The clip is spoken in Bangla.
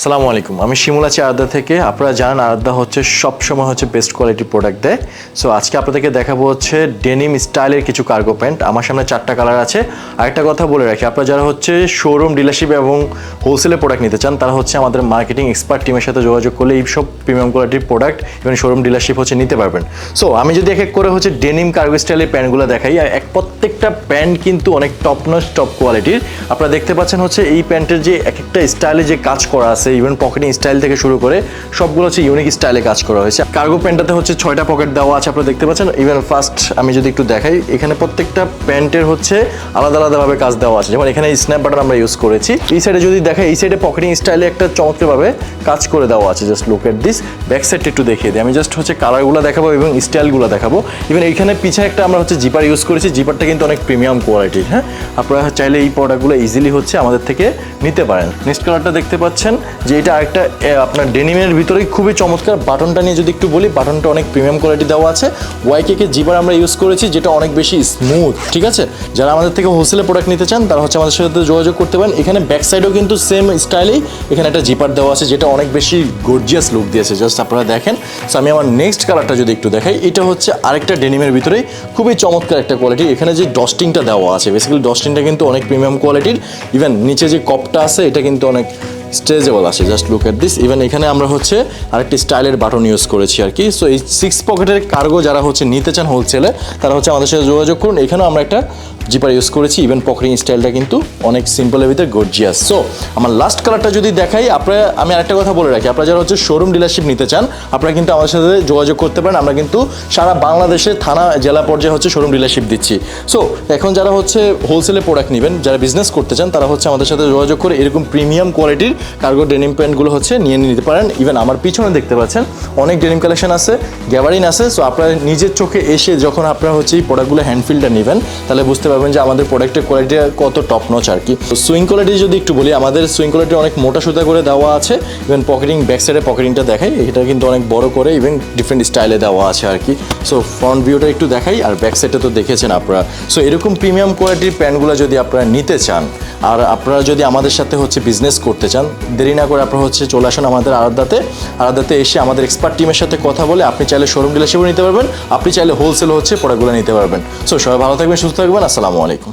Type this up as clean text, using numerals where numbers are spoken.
আসসালামু আলাইকুম, আমি শিমুল আছি আরাধ্যা থেকে। আপনারা জানেন আরাধ্যা হচ্ছে সবসময় হচ্ছে বেস্ট কোয়ালিটির প্রোডাক্ট দেয়। সো আজকে আপনাদেরকে দেখাবো হচ্ছে ডেনিম স্টাইলের কিছু কার্গো প্যান্ট। আমার সামনে 4টা কালার আছে। আরেকটা কথা বলে রাখি, আপনারা যারা হচ্ছে শোরুম ডিলারশিপ এবং হোলসেলে প্রোডাক্ট নিতে চান তারা হচ্ছে আমাদের মার্কেটিং এক্সপার্ট টিমের সাথে যোগাযোগ করলে এই সব প্রিমিয়াম কোয়ালিটির প্রোডাক্ট এবং শোরুম ডিলারশিপ হচ্ছে নিতে পারবেন। সো আমি যদি এক এক করে হচ্ছে ডেনিম কার্গো স্টাইলের প্যান্টগুলো দেখাই, আর প্রত্যেকটা প্যান্ট কিন্তু অনেক টপ নচ টপ কোয়ালিটির। আপনারা দেখতে পাচ্ছেন হচ্ছে এই প্যান্টের যে এক একটা স্টাইলে যে কাজ করা আছে, ইভেন পকেটিং স্টাইল থেকে শুরু করে সবগুলো হচ্ছে ইউনিক স্টাইলে কাজ করা হয়েছে। কার্গো প্যান্টটাতে হচ্ছে 6টা পকেট দেওয়া আছে, আপনারা দেখতে পাচ্ছেন। ইভেন ফার্স্ট আমি যদি একটু দেখাই, এখানে প্রত্যেকটা প্যান্টের হচ্ছে আলাদা আলাদাভাবে কাজ দেওয়া আছে। যেমন এখানে স্ন্যাপ বাটন আমরা ইউজ করেছি। এই সাইডে যদি দেখাই, এই সাইডে পকেটিং স্টাইলে একটা চমৎকারভাবে কাজ করে দেওয়া আছে। Just look at this. Back সাইডটা একটু দেখিয়ে দিই। আমি জাস্ট হচ্ছে কালারগুলো দেখাবো এবং স্টাইলগুলো দেখাবো। ইভেন এইখানে পিছনে একটা আমরা হচ্ছে জিপার ইউজ করেছি। জিপারটা কিন্তু অনেক প্রিমিয়াম কোয়ালিটির। হ্যাঁ, আপনারা চাইলে এই প্রোডাক্টগুলো ইজিলি হচ্ছে আমাদের থেকে নিতে পারেন। নেক্সট কালারটা দেখতে পাচ্ছেন যে এটা আরেকটা আপনার ডেনিমের ভিতরেই খুবই চমৎকার। বাটনটা নিয়ে যদি একটু বলি, বাটনটা অনেক প্রিমিয়াম কোয়ালিটি দেওয়া আছে। ওয়াইকে জিপার আমরা ইউজ করেছি, যেটা অনেক বেশি স্মুথ। ঠিক আছে, যারা আমাদের থেকে হোলসেলে প্রোডাক্ট নিতে চান তারা হচ্ছে আমাদের সাথে যোগাযোগ করতে পারেন। এখানে ব্যাক সাইডেও কিন্তু সেম স্টাইলেই এখানে একটা জিপার দেওয়া আছে, যেটা অনেক বেশি গর্জিয়াস লুক দিয়েছে। জাস্ট আপনারা দেখেন। সো আমি আমার নেক্সট কালারটা যদি একটু দেখাই, এটা হচ্ছে আরেকটা ডেনিমের ভিতরেই খুবই চমৎকার একটা কোয়ালিটি। এখানে যে ডস্টিংটা দেওয়া আছে, বেসিক্যালি ডস্টিংটা কিন্তু অনেক প্রিমিয়াম কোয়ালিটির। ইভেন নিচে যে কপটা আছে এটা কিন্তু অনেক স্ট্রেচেবল আছে। Just look at this. Even এখানে আমরা হচ্ছে আরেকটি স্টাইলের বাটন ইউজ করেছি আর কি। সো এই 6 পকেটের কার্গো যারা হচ্ছে নিতে চান হোলসেলে তারা হচ্ছে আমাদের সাথে যোগাযোগ করুন। এখানেও আমরা একটা জিপার ইউজ করেছি। ইভেন পকেটিং স্টাইলটা কিন্তু অনেক সিম্পলের ভিতরে গর্জিয়াস। সো আমার লাস্ট কালারটা যদি দেখাই, আমি আরেকটা কথা বলে রাখি, আপনারা যারা হচ্ছে শোরুম ডিলারশিপ নিতে চান আপনারা কিন্তু আমাদের সাথে যোগাযোগ করতে পারেন। আমরা কিন্তু সারা বাংলাদেশে থানা জেলা পর্যায়ে হচ্ছে শোরুম ডিলারশিপ দিচ্ছি। সো এখন যারা হচ্ছে হোলসেলে প্রোডাক্ট নেবেন, যারা বিজনেস করতে চান তারা হচ্ছে আমাদের সাথে যোগাযোগ করে এরকম প্রিমিয়াম কোয়ালিটির কার্গো ডেনিম প্যান্টগুলো হচ্ছে নিয়ে নিতে পারেন। ইভেন আমার পিছনে দেখতে পাচ্ছেন অনেক ডেনিম কালেকশন আছে, গ্যাবারিন আছে। সো আপনারা নিজের চোখে এসে যখন আপনারা হচ্ছে এই প্রোডাক্টগুলো হ্যান্ডফিলটা নেবেন তাহলে বুঝতে পারবেন যে আমাদের প্রোডাক্টের কোয়ালিটি কত টপ নচ আর কি। সুইং কোয়ালিটি যদি একটু বলি, আমাদের সুইং কোয়ালিটি অনেক মোটা সুতা করে দেওয়া আছে। ইভেন পকেটিং ব্যাক সাইডে পকেটিংটা দেখাই, এটা কিন্তু অনেক বড় করে ইভেন ডিফারেন্ট স্টাইলে দেওয়া আছে আর কি। সো ফ্রন্ট ভিউটা একটু দেখাই, আর ব্যাক সাইডটা তো দেখেছেন আপনারা। সো এরকম প্রিমিয়াম কোয়ালিটির প্যান্টগুলো যদি আপনারা নিতে চান আর আপনারা যদি আমাদের সাথে হচ্ছে বিজনেস করতে চান, দেরি না করে আপনারা হচ্ছে চলে আসুন আমাদের আরাধ্যাতে এসে আমাদের এক্সপার্ট টিমের সাথে কথা বলে আপনি চাইলে শোরুম ডিলারশিপও নিতে পারবেন, আপনি চাইলে হোলসেল হচ্ছে প্রোডাক্টগুলো নিতে পারবেন। সো সবাই ভালো থাকবেন, সুস্থ থাকবেন। আসসালামু আলাইকুম।